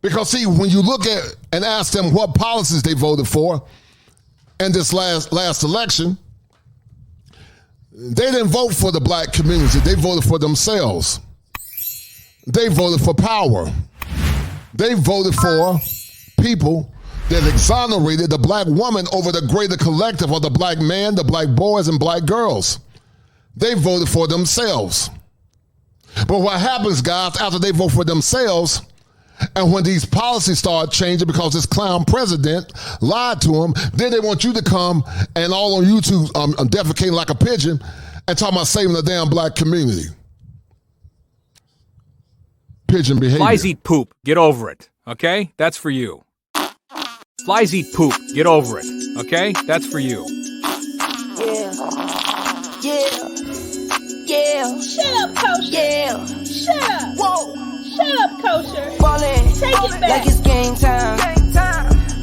Because see, when you look at and ask them what policies they voted for in this last election, they didn't vote for the black community. They voted for themselves. They voted for power. They voted for people that exonerated the black woman over the greater collective of the black man, the black boys, and black girls. They voted for themselves. But what happens, guys, after they vote for themselves, and when these policies start changing because this clown president lied to them, then they want you to come and all on YouTube defecating like a pigeon and talking about saving the damn black community. Pigeon behavior. Flies eat poop. Get over it. Okay? That's for you. Flies eat poop. Get over it. Okay? That's for you. Yeah. Shut up, Kosher. Yeah. Shut up. Whoa. Shut up, Kosher. Ballin'. Take it back. Like it's game time.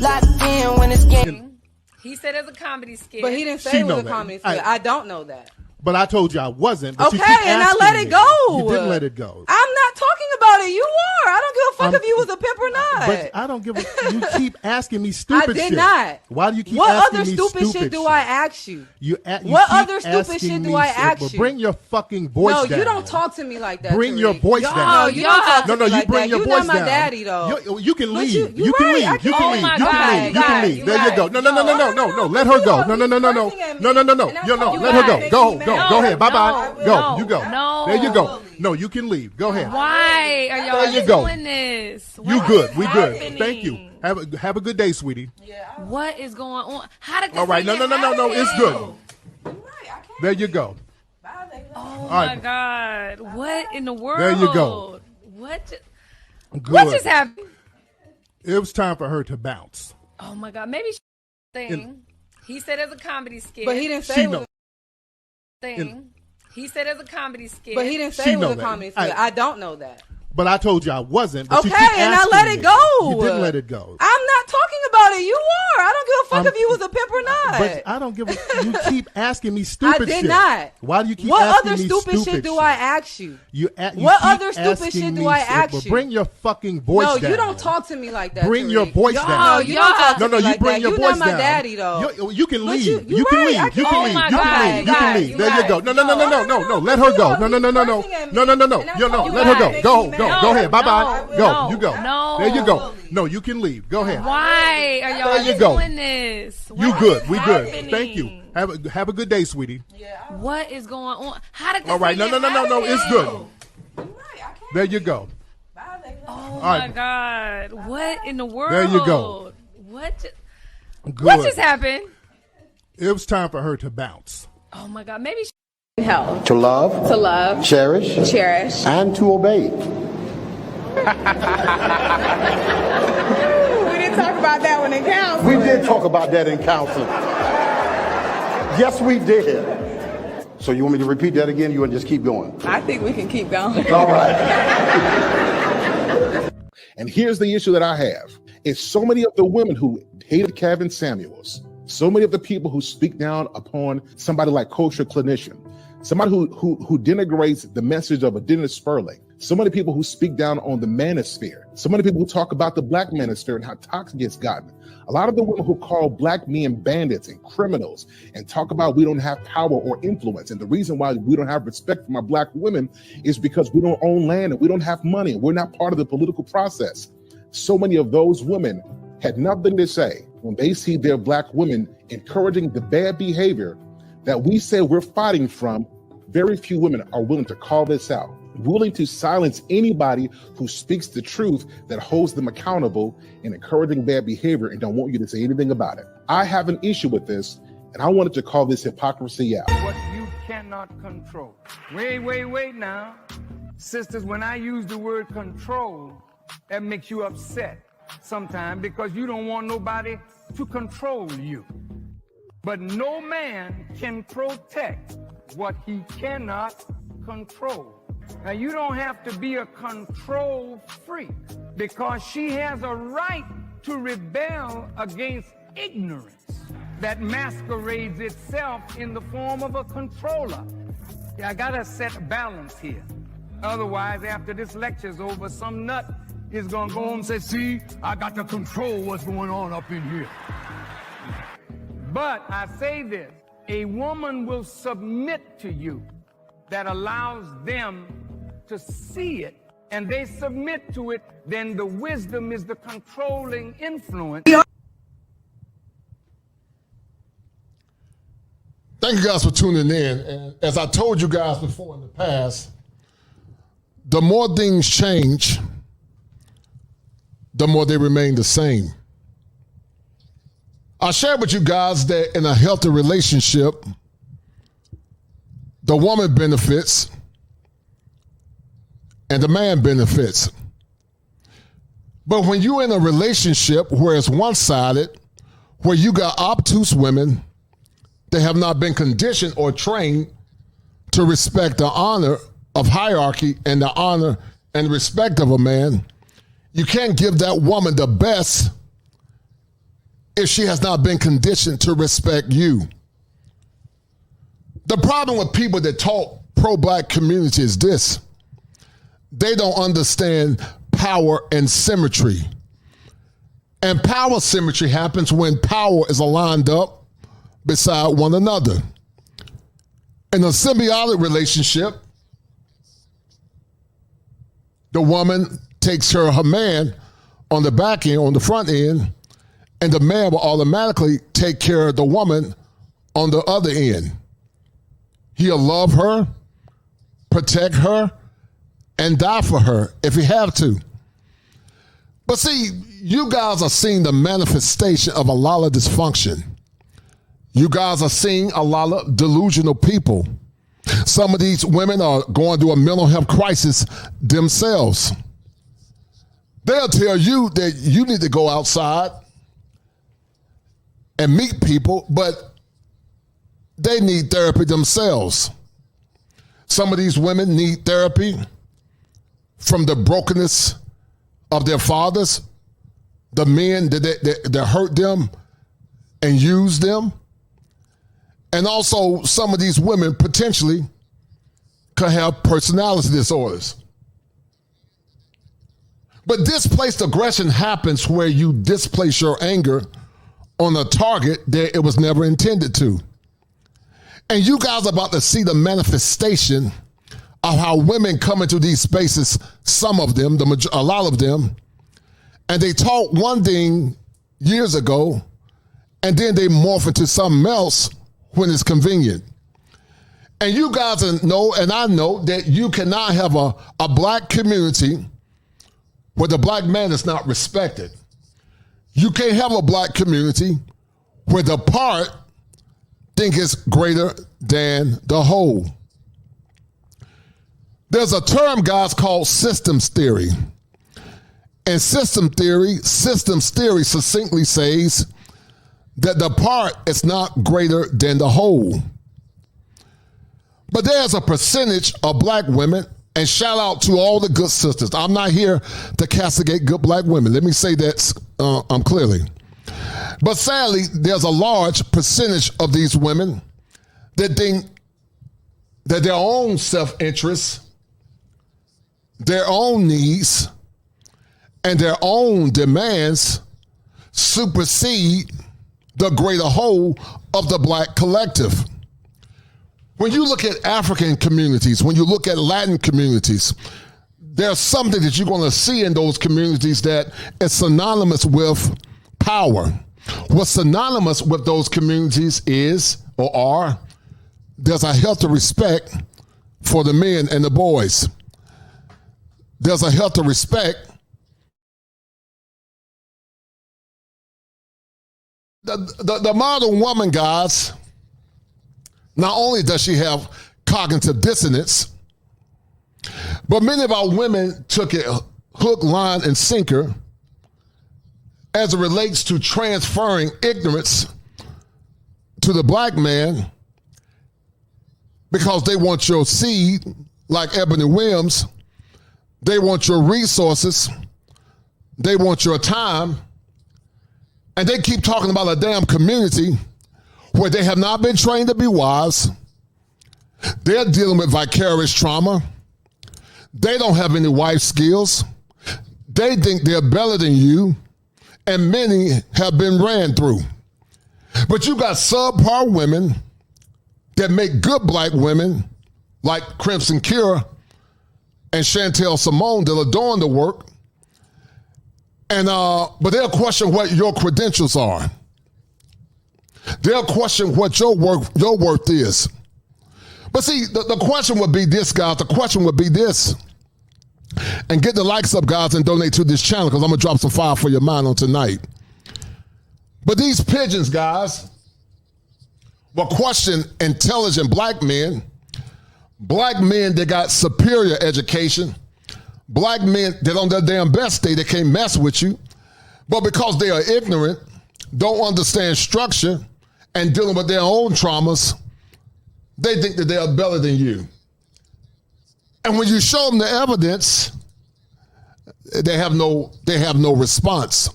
Locked in when it's game. He said it's a comedy skit. But he didn't say it was a comedy skit. I don't know that. But I told you I wasn't. But Okay, you keep and I asking let it me. go. You didn't let it go. I'm not talking about it. You are. I don't give a fuck if you was a pimp or not. But I don't give a. You keep asking me stupid shit. I did not. Why do you keep what asking other me stupid shit do I ask you? You what keep other stupid asking shit do me I shit. ask Well, you? bring your fucking voice No, down. you don't talk to me like that. Bring Tariq. your voice down. No, you don't talk to No, me you like bring that. your You're voice not my down. daddy, though. You can But leave. you're You can right. leave. I You can't- can Oh leave. my You God, can leave. You can guys, leave. There you go. No. Let her go. No. Let her go. Go ahead. Bye bye. Go. You go. No. There you go. No, you can leave. Go ahead. Why are y'all There you go. doing this? You good. We good. happening? Thank you. Have a good day, sweetie. What is going on? How did this All right. No. get It's happening? good. There you go. Oh right. my God! What in the world? There you go. What? Good. What just happened? It was time for her to bounce. Oh my God! Maybe thing. He said it's a comedy skit. But he didn't say She it was know. thing. He said it's a comedy skit. But he didn't say She it was know a that. comedy skit. I don't know that. But I told you I wasn't. But Okay, you keep and I asking let it me. go. You didn't let it go. I'm not talking about it. You are. I don't give a fuck if you was a pimp or not. But I don't give a. You keep asking me stupid I did shit. not. Why do you keep what asking other me stupid shit do I ask you? You What keep other stupid asking shit do me I shit. ask Well, you? bring your fucking voice No, down. you don't talk to me like that. Bring Tariq. your voice Y'all, down. You don't talk to No, me you like bring that. your You're voice not my down. daddy, though. You can But leave. you You can right. leave. I You can't- can Oh leave. my You God, can leave. You guys, can leave. you There you guys. go. No. Let her go. No. No. Let her go. Go. Go ahead. Bye bye. Go. You go. No. There you go. No, you can leave. Go ahead. Why are y'all There you go. doing this? You What good. is We good. happening? Thank you. Have a good day, sweetie. What is going on? How did this All right. get No. happening? It's good. There you go. Oh right. my God! What in the world? There you go. What? Good. What just happened? It was time for her to bounce. Oh my God! Maybe. Help. To love, To love, cherish, cherish. and to obey. We didn't talk about that one in counseling. We did talk about that in counseling. Yes, we did. So you want me to repeat that again? You want to just keep going? I think we can keep going. All right. And here's the issue that I have. It's so many of the women who hated Kevin Samuels, so many of the people who speak down upon somebody like kosherclinician, somebody who denigrates the message of a Dennis Sperling, so many people who speak down on the manosphere, so many people who talk about the black manosphere and how toxic it's gotten. A lot of the women who call black men bandits and criminals and talk about we don't have power or influence. And the reason why we don't have respect for my black women is because we don't own land and we don't have money and we're not part of the political process. So many of those women had nothing to say when they see their black women encouraging the bad behavior that we say we're fighting from. Very few women are willing to call this out, willing to silence anybody who speaks the truth that holds them accountable and encouraging bad behavior and don't want you to say anything about it. I have an issue with this, and I wanted to call this hypocrisy out. What you cannot control. Wait now. Sisters, when I use the word control, that makes you upset sometimes because you don't want nobody to control you. But no man can protect what he cannot control. Now, you don't have to be a control freak because she has a right to rebel against ignorance that masquerades itself in the form of a controller. Yeah, I gotta set a balance here. Otherwise, after this lecture's over, some nut is gonna go home and say, see, I got to control what's going on up in here. But I say this, a woman will submit to you that allows them to see it, and they submit to it, then the wisdom is the controlling influence. Thank you guys for tuning in. And as I told you guys before in the past, the more things change, the more they remain the same. I shared with you guys that in a healthy relationship, the woman benefits and the man benefits. But when you're in a relationship where it's one-sided, where you got obtuse women that have not been conditioned or trained to respect the honor of hierarchy and the honor and respect of a man, you can't give that woman the best if she has not been conditioned to respect you. The problem with people that talk pro-black community is this: they don't understand power and symmetry. And power symmetry happens when power is aligned up beside one another. In a symbiotic relationship, the woman takes care of her man on the back end, on the front end, and the man will automatically take care of the woman on the other end. He'll love her, protect her, and die for her if he have to. But see, you guys are seeing the manifestation of a lot of dysfunction. You guys are seeing a lot of delusional people. Some of these women are going through a mental health crisis themselves. They'll tell you that you need to go outside and meet people, but they need therapy themselves. Some of these women need therapy from the brokenness of their fathers, the men that hurt them and used them. And also some of these women potentially could have personality disorders. But displaced aggression happens where you displace your anger on a target that it was never intended to. And you guys are about to see the manifestation of how women come into these spaces, some of them, a lot of them, and they taught one thing years ago, and then they morph into something else when it's convenient. And you guys know, and I know, that you cannot have a black community where the black man is not respected. You can't have a black community where the part think it's greater than the whole. There's a term, guys, called systems theory. And systems theory succinctly says that the part is not greater than the whole. But there's a percentage of black women, and shout out to all the good sisters. I'm not here to castigate good black women. Let me say that clearly. But sadly, there's a large percentage of these women that think that their own self-interest, their own needs, and their own demands supersede the greater whole of the black collective. When you look at African communities, when you look at Latin communities, there's something that you're going to see in those communities that is synonymous with power. What's synonymous with those communities is, or are, there's a healthy respect for the men and the boys. There's a healthy respect. The modern woman, guys, not only does she have cognitive dissonance, but many of our women took it hook, line, and sinker as it relates to transferring ignorance to the black man because they want your seed, like Ebony Williams. They want your resources. They want your time. And they keep talking about a damn community where they have not been trained to be wives. They're dealing with vicarious trauma. They don't have any wife skills. They think they're better than you, and many have been ran through. But you got subpar women that make good black women, like Crimson Cure and Chantel Simone, that are doing the work. And but they'll question what your credentials are. They'll question what your worth is. But see, the question would be this, guys. The question would be this. And get the likes up, guys, and donate to this channel, because I'm going to drop some fire for your mind on tonight. But these pigeons, guys, will question intelligent black men that got superior education, black men that on their damn best day, they can't mess with you. But because they are ignorant, don't understand structure, and dealing with their own traumas, they think that they are better than you. And when you show them the evidence, they have no response.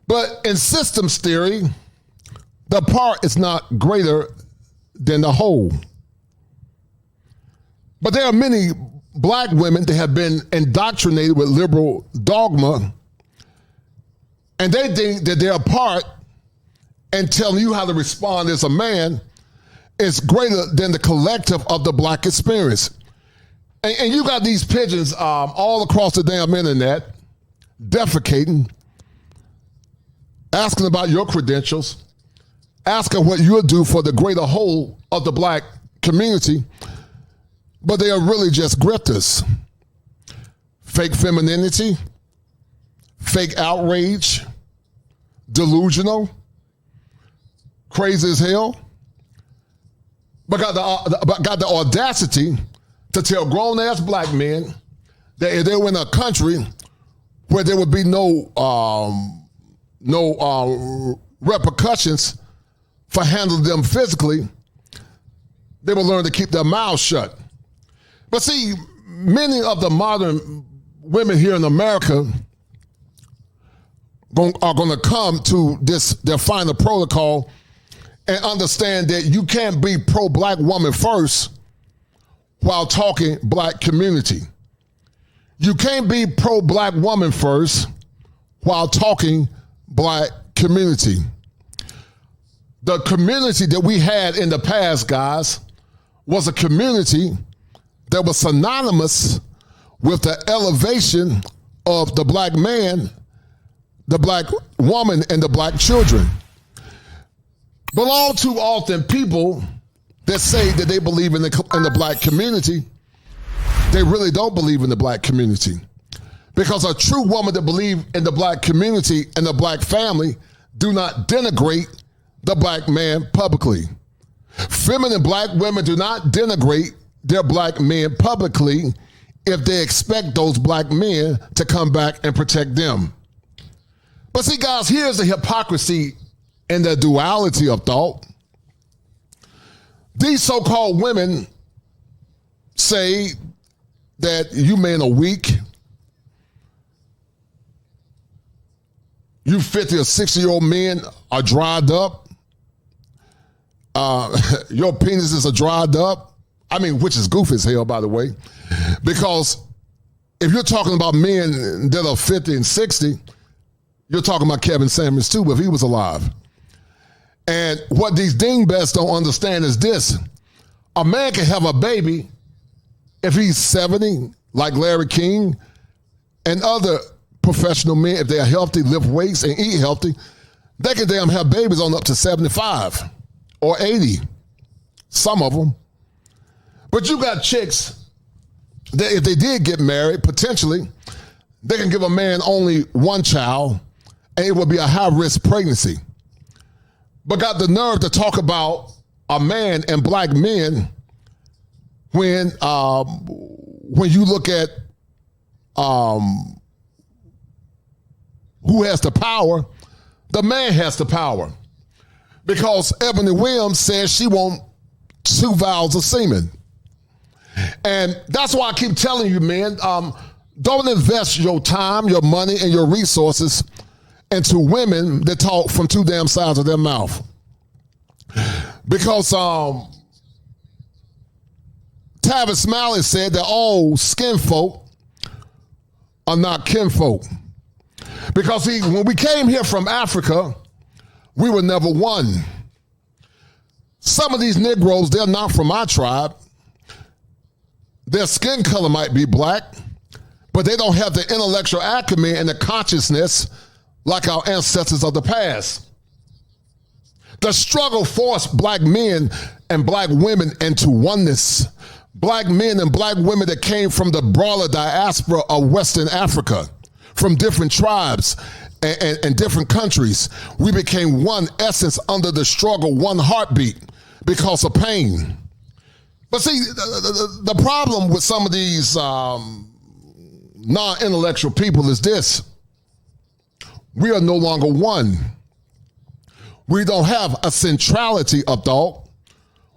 But in systems theory, the part is not greater than the whole. But there are many black women that have been indoctrinated with liberal dogma, and they think that their part in telling you how to respond as a man is greater than the collective of the black experience. And you got these pigeons all across the damn internet defecating, asking about your credentials, asking what you'll do for the greater whole of the black community, but they are really just grifters. Fake femininity, fake outrage, delusional, crazy as hell, but got the audacity to tell grown-ass black men that if they were in a country where there would be no repercussions for handling them physically, they would learn to keep their mouths shut. But see, many of the modern women here in America are going to come to their final protocol and understand that you can't be pro-black woman first while talking black community. You can't be pro-black woman first while talking black community. The community that we had in the past, guys, was a community that was synonymous with the elevation of the black man, the black woman, and the black children. But all too often, people that say that they believe in the black community, they really don't believe in the black community. Because a true woman that believes in the black community and the black family do not denigrate the black man publicly. Feminine black women do not denigrate their black men publicly if they expect those black men to come back and protect them. But see, guys, here's the hypocrisy and the duality of thought. These so-called women say that you men are weak. You 50 or 60-year-old men are dried up. Your penises are dried up. I mean, which is goofy as hell, by the way. Because if you're talking about men that are 50 and 60, you're talking about Kevin Samuels too, if he was alive. And what these dingbats don't understand is this. A man can have a baby if he's 70, like Larry King, and other professional men, if they're healthy, lift weights, and eat healthy, they can damn have babies on up to 75 or 80, some of them. But you got chicks that if they did get married, potentially, they can give a man only one child, and it would be a high-risk pregnancy. But got the nerve to talk about a man and black men when you look at who has the power, the man has the power. Because Ebony Williams says she wants 2 vials of semen. And that's why I keep telling you, man, don't invest your time, your money, and your resources into women that talk from 2 damn sides of their mouth. Because Tavis Smiley said that all skin folk are not kinfolk. Because see, when we came here from Africa, we were never one. Some of these Negroes, they're not from our tribe. Their skin color might be black, but they don't have the intellectual acumen and the consciousness like our ancestors of the past. The struggle forced black men and black women into oneness. Black men and black women that came from the broader diaspora of Western Africa, from different tribes and different countries. We became one essence under the struggle, one heartbeat because of pain. But see, the problem with some of these non-intellectual people is this. We are no longer one. We don't have a centrality of thought.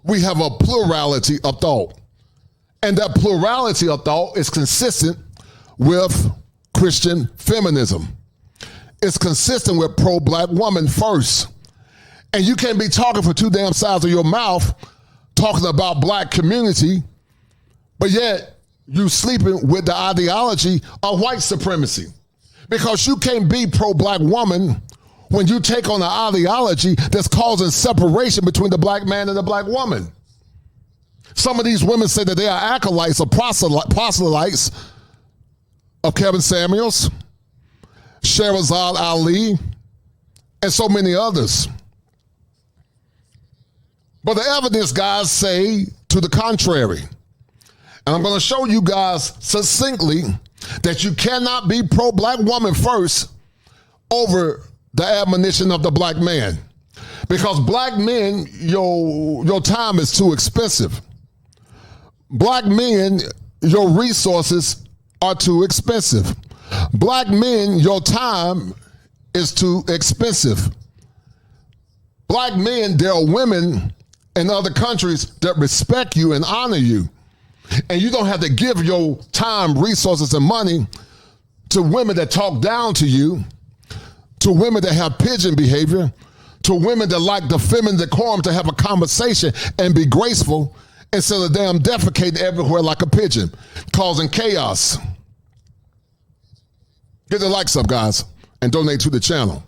We have a plurality of thought. And that plurality of thought is consistent with Christian feminism. It's consistent with pro-black woman first. And you can't be talking for two damn sides of your mouth talking about black community, but yet you sleeping with the ideology of white supremacy. Because you can't be pro-black woman when you take on an ideology that's causing separation between the black man and the black woman. Some of these women say that they are acolytes or proselytes of Kevin Samuels, Sherazade Ali, and so many others. But the evidence, guys, say to the contrary. And I'm going to show you guys succinctly that you cannot be pro-black woman first over the admonition of the black man. Because black men, your time is too expensive. Black men, your resources are too expensive. Black men, your time is too expensive. Black men, there are women in other countries that respect you and honor you. And you don't have to give your time, resources, and money to women that talk down to you, to women that have pigeon behavior, to women that like the feminine decorum to have a conversation and be graceful instead of damn defecating everywhere like a pigeon, causing chaos. Get the likes up, guys, and donate to the channel.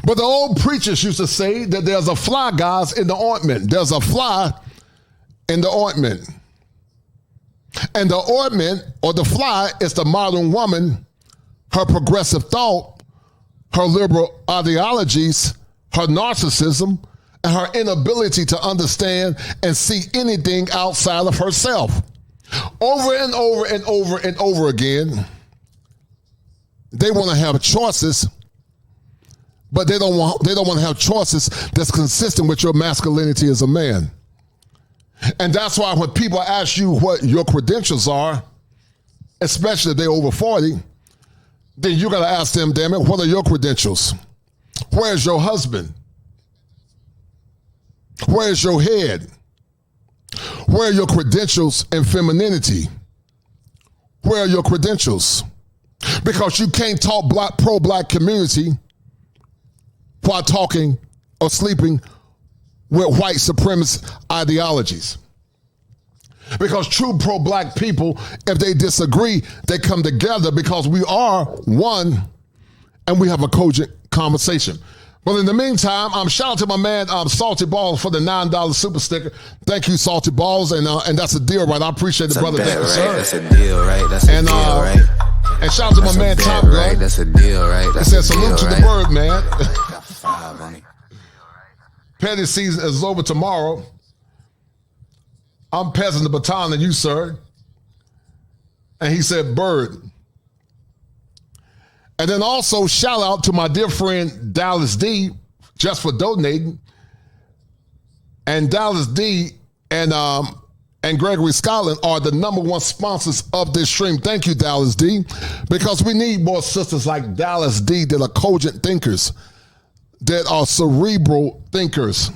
But the old preachers used to say that there's a fly, guys, in the ointment. There's a fly in the ointment. And the ointment, or the fly, is the modern woman, her progressive thought, her liberal ideologies, her narcissism, and her inability to understand and see anything outside of herself. Over and over and over and over again, they want to have choices, but they don't want to have choices that's consistent with your masculinity as a man. And that's why when people ask you what your credentials are, especially if they're over 40, then you got to ask them, damn it, what are your credentials? Where's your husband? Where's your head? Where are your credentials in femininity? Where are your credentials? Because you can't talk pro-black community while talking or sleeping with white supremacist ideologies. Because true pro-black people, if they disagree, they come together because we are one and we have a cogent conversation. Well, in the meantime, shout out to my man Salty Balls for the $9 super sticker. Thank you, Salty Balls, and that's a deal, right? I appreciate it, brother. Thank you, sir. That's a deal, right? That's a deal, right? And shout out to my man Top Gun. Right? That's a deal, right? He said salute to the bird, man. Petty season is over tomorrow. I'm passing the baton to you, sir. And he said, bird. And then also shout out to my dear friend Dallas D, just for donating. And Dallas D and Gregory Scotland are the #1 sponsors of this stream. Thank you, Dallas D, because we need more sisters like Dallas D that are cogent thinkers, that are cerebral thinkers.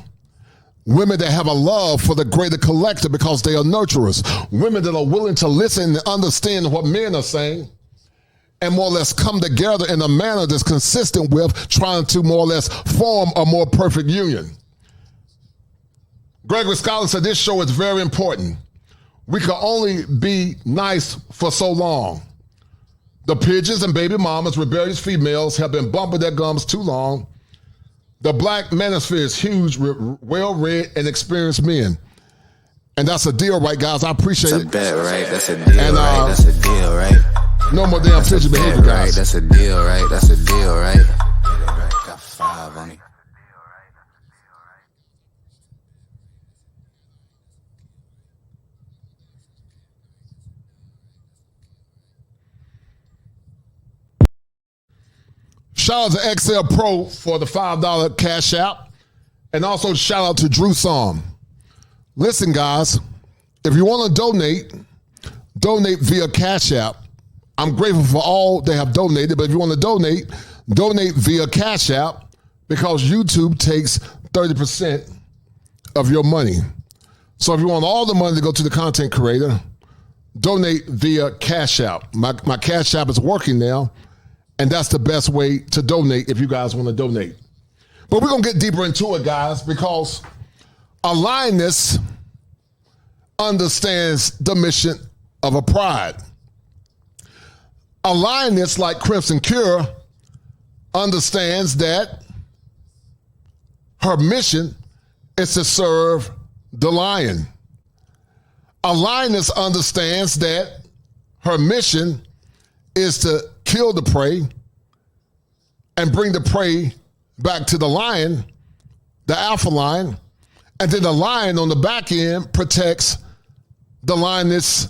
Women that have a love for the greater collective because they are nurturers. Women that are willing to listen and understand what men are saying and more or less come together in a manner that's consistent with trying to more or less form a more perfect union. Gregory Scotland said this show is very important. We can only be nice for so long. The pigeons and baby mamas, rebellious females, have been bumping their gums too long. The black manosphere is huge with well-read and experienced men. And that's a deal, right, guys? I appreciate it. That's a bet, right? That's a deal, and, right? That's a deal, right? No more damn pigeon behavior, guys. Right? That's a deal, right? That's a deal, right? Got 5 on it. Shout out to XL Pro for the $5 cash out. And also shout out to Drew Psalm. Listen, guys, if you want to donate via Cash App. I'm grateful for all they have donated, but if you want to donate via Cash App because YouTube takes 30% of your money. So if you want all the money to go to the content creator, donate via Cash App. My Cash App is working now. And that's the best way to donate if you guys want to donate. But we're going to get deeper into it, guys, because a lioness understands the mission of a pride. A lioness like Crimson Cure understands that her mission is to serve the lion. A lioness understands that her mission is to kill the prey and bring the prey back to the lion, the alpha lion, and then the lion on the back end protects the lioness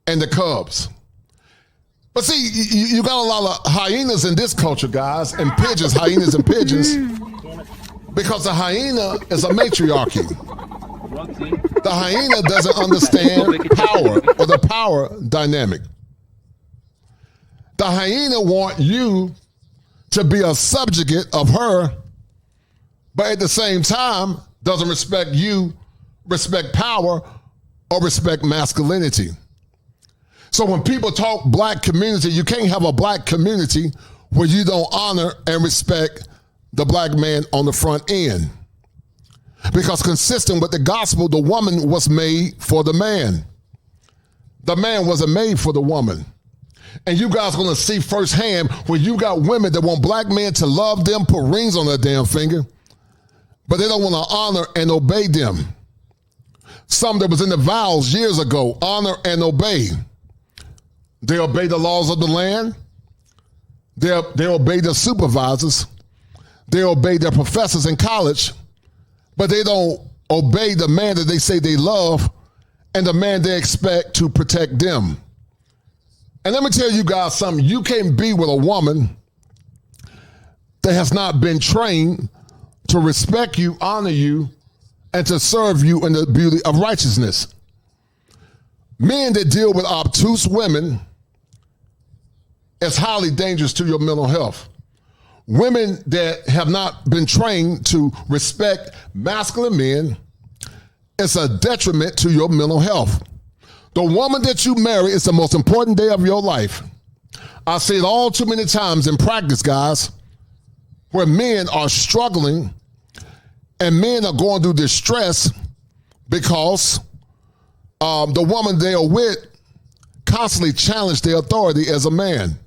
and the cubs. But see, you got a lot of hyenas in this culture, guys, and pigeons, hyenas and pigeons, because the hyena is a matriarchy. The hyena doesn't understand power or the power dynamic. The hyena want you to be a subjugate of her, but at the same time doesn't respect you, respect power, or respect masculinity. So when people talk black community, you can't have a black community where you don't honor and respect the black man on the front end. Because consistent with the gospel, the woman was made for the man. The man wasn't made for the woman. And you guys are going to see firsthand when you got women that want black men to love them, put rings on their damn finger, but they don't want to honor and obey them. Some that was in the vows years ago, honor and obey. They obey the laws of the land. They obey their supervisors. They obey their professors in college, but they don't obey the man that they say they love and the man they expect to protect them. And let me tell you guys something. You can't be with a woman that has not been trained to respect you, honor you, and to serve you in the beauty of righteousness. Men that deal with obtuse women is highly dangerous to your mental health. Women that have not been trained to respect masculine men, it's a detriment to your mental health. The woman that you marry is the most important day of your life. I see it all too many times in practice, guys, where men are struggling and men are going through distress because the woman they are with constantly challenged their authority as a man.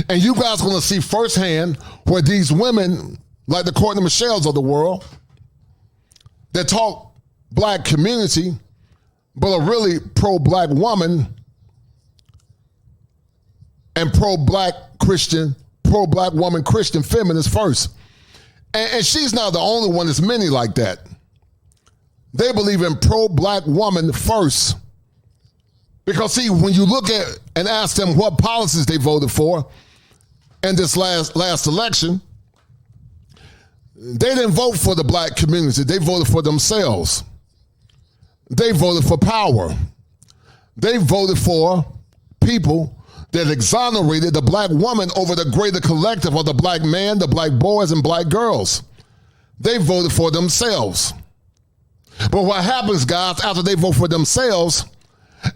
And you guys are going to see firsthand where these women, like the Courtney Michelles of the world, that talk black community, but a really pro-black woman and pro-black Christian, pro-black woman Christian feminist first. And she's not the only one, there's many like that. They believe in pro-black woman first. Because see, when you look at and ask them what policies they voted for in this last election, they didn't vote for the black community, they voted for themselves. They voted for power. They voted for people that exonerated the black woman over the greater collective of the black man, the black boys, and black girls. They voted for themselves. But what happens, guys, after they vote for themselves,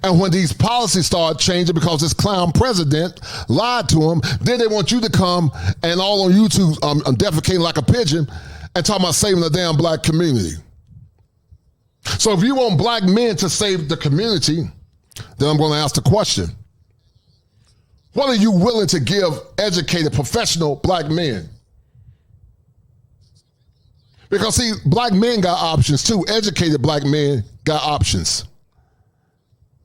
and when these policies start changing because this clown president lied to them, then they want you to come and all on YouTube defecating like a pigeon and talking about saving the damn black community. So if you want black men to save the community, then I'm going to ask the question. What are you willing to give educated, professional black men? Because see, black men got options too. Educated black men got options.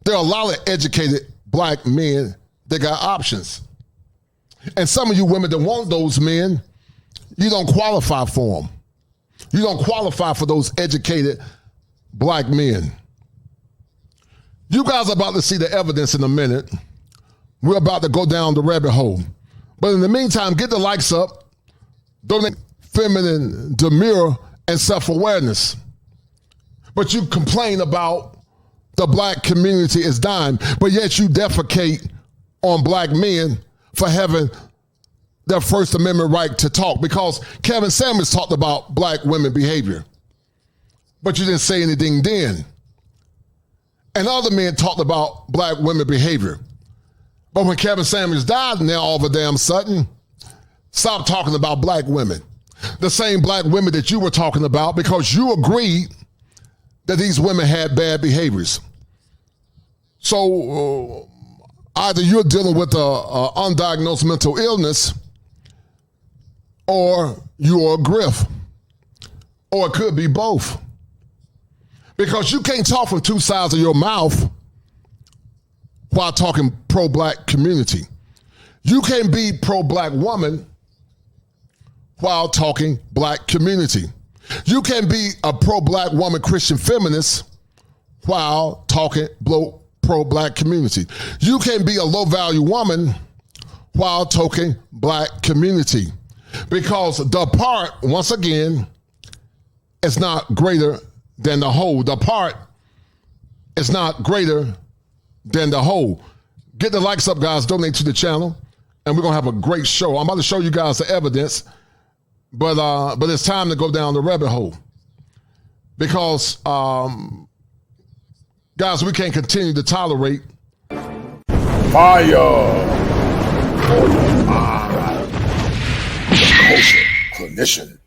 There are a lot of educated black men that got options. And some of you women that want those men, you don't qualify for them. You don't qualify for those educated black men. You guys are about to see the evidence in a minute. We're about to go down the rabbit hole. But in the meantime, get the likes up. Donate feminine demure and self-awareness. But you complain about the black community is dying, but yet you defecate on black men for having their First Amendment right to talk, because Kevin Samuels talked about black women behavior, but you didn't say anything then. And other men talked about black women behavior. But when Kevin Samuels died, now all of a damn sudden, stop talking about black women. The same black women that you were talking about, because you agreed that these women had bad behaviors. So either you're dealing with a undiagnosed mental illness, or you're a griff, or it could be both. Because you can't talk from two sides of your mouth while talking pro-black community. You can't be pro-black woman while talking black community. You can be a pro-black woman Christian feminist while talking pro-black community. You can be a low-value woman while talking black community. Because the part, once again, is not greater than the whole. The part is not greater than the whole. Get the likes up, guys. Donate to the channel, and we're going to have a great show. I'm about to show you guys the evidence, but it's time to go down the rabbit hole. Because, guys, we can't continue to tolerate fire. The Kosher Clinician.